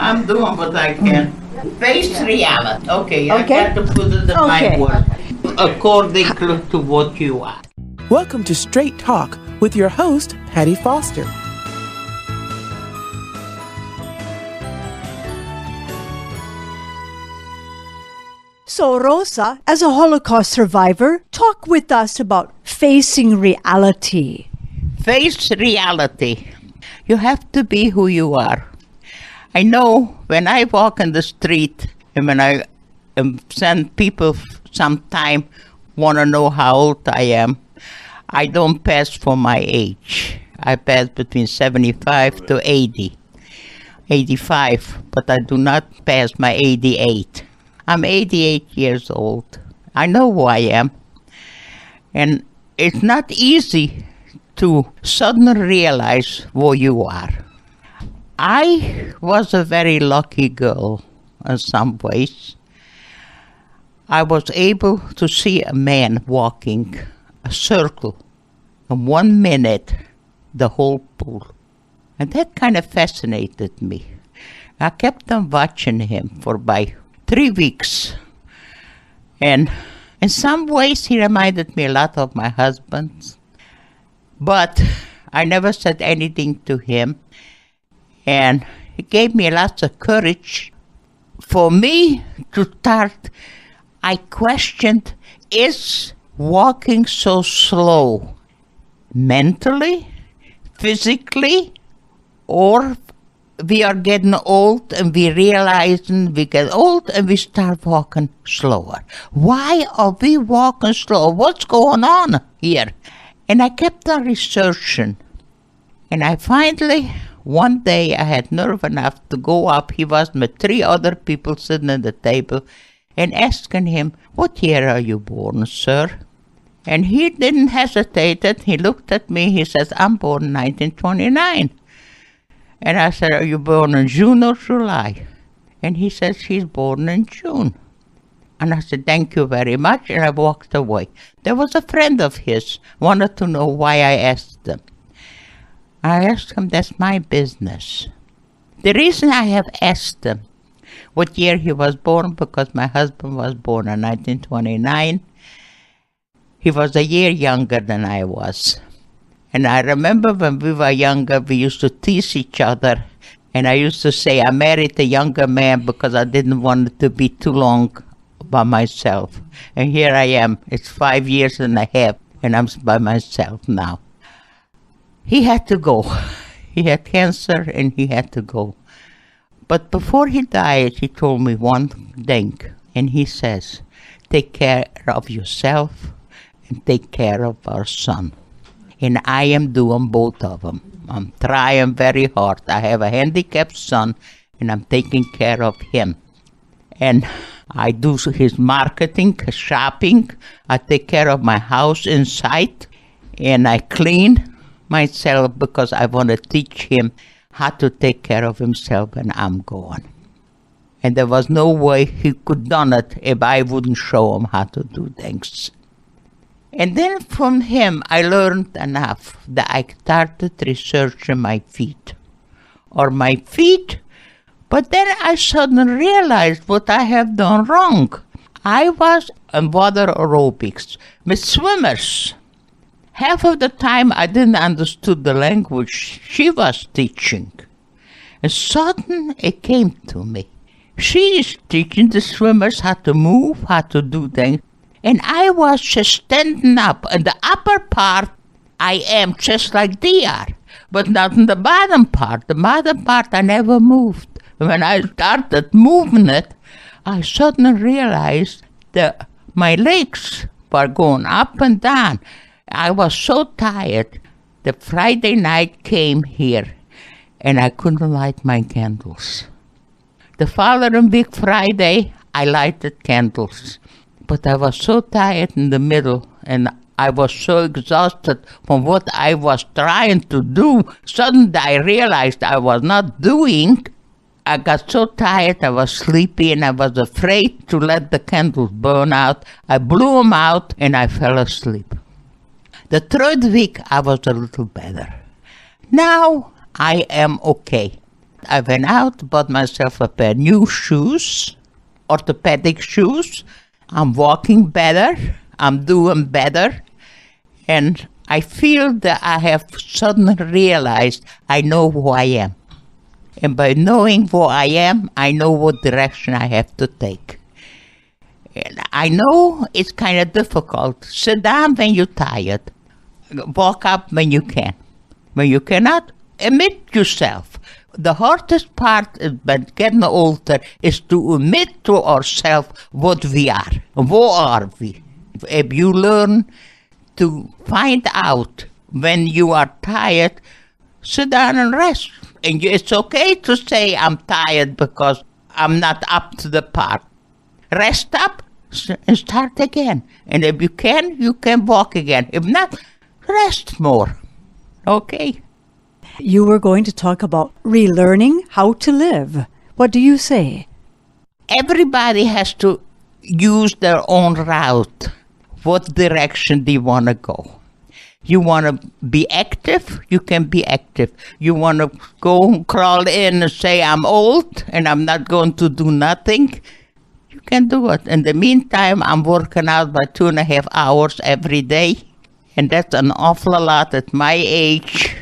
I'm doing what I can. Face reality. Okay, I got to put it in my word. According to what you are. Welcome to Straight Talk with your host, Patti Foster. So, Rosa, as a Holocaust survivor, talk with us about facing reality. Face reality. You have to be who you are. I know when I walk in the street and when I send people sometime want to know how old I am, I don't pass for my age. I pass between 75 to 80, 85, but I do not pass my 88. I'm 88 years old. I know who I am. And it's not easy to suddenly realize who you are. I was a very lucky girl in some ways. I was able to see a man walking a circle in 1 minute, the whole pool. And that kind of fascinated me. I kept on watching him for about 3 weeks. And in some ways he reminded me a lot of my husband. But I never said anything to him. And he gave me lots of courage. For me to start, I questioned, is walking so slow mentally, physically, or we are getting old and we realizing we get old and we start walking slower? Why are we walking slow? What's going on here? And I kept on researching. And I finally, one day I had nerve enough to go up. He was with 3 other people sitting at the table and asking him, what year are you born, sir? And he didn't hesitate. He looked at me. He says, I'm born in 1929. And I said, are you born in June or July? And he says, he's born in June. And I said, thank you very much. And I walked away. There was a friend of his, wanted to know why I asked him. I asked him, that's my business. The reason I have asked him what year he was born, because my husband was born in 1929. He was a year younger than I was. And I remember when we were younger, we used to tease each other. And I used to say, I married a younger man because I didn't want it to be too long by myself. And here I am. It's 5 years and a half, and I'm by myself now. He had to go. He had cancer, and he had to go. But before he died, he told me one thing. And he says, take care of yourself and take care of our son. And I am doing both of them. I'm trying very hard. I have a handicapped son, and I'm taking care of him. And I do his marketing, his shopping. I take care of my house inside, and I clean myself because I want to teach him how to take care of himself when I'm gone. And there was no way he could done it if I wouldn't show him how to do things. And then from him, I learned enough that I started researching my feet. But then I suddenly realized what I have done wrong. I was in water aerobics with swimmers. Half of the time I didn't understand the language she was teaching. And suddenly it came to me. She is teaching the swimmers how to move, how to do things. And I was just standing up. In the upper part, I am just like they are. But not in the bottom part. The bottom part, I never moved. When I started moving it, I suddenly realized that my legs were going up and down. I was so tired. The Friday night came here, and I couldn't light my candles. The following week, Friday, I lighted candles. But I was so tired in the middle, and I was so exhausted from what I was trying to do. Suddenly I realized I was not doing. I got so tired, I was sleepy, and I was afraid to let the candles burn out. I blew them out, and I fell asleep. The 3rd week, I was a little better. Now I am okay. I went out, bought myself a pair of new shoes, orthopedic shoes. I'm walking better. I'm doing better. And I feel that I have suddenly realized I know who I am. And by knowing who I am, I know what direction I have to take. And I know it's kind of difficult. Sit down when you're tired. Walk up when you can. When you cannot, admit yourself. The hardest part about getting older is to admit to ourselves what we are. What are we? If you learn to find out when you are tired, sit down and rest. And it's okay to say I'm tired because I'm not up to the part. Rest up and start again. And if you can walk again. If not, rest more. Okay? You were going to talk about relearning how to live. What do you say? Everybody has to use their own route. What direction do you want to go? You want to be active? You can be active. You want to go crawl in and say, I'm old and I'm not going to do nothing? You can do it. In the meantime, I'm working out by 2.5 hours every day. And that's an awful lot at my age.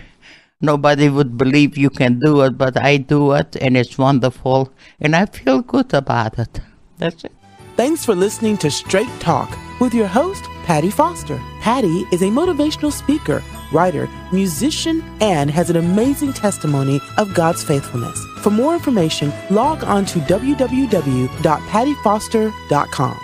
Nobody would believe you can do it, but I do it, and it's wonderful. And I feel good about it. That's it. Thanks for listening to Straight Talk with your host, Patti Foster. Patti is a motivational speaker, writer, musician, and has an amazing testimony of God's faithfulness. For more information, log on to www.pattifoster.com.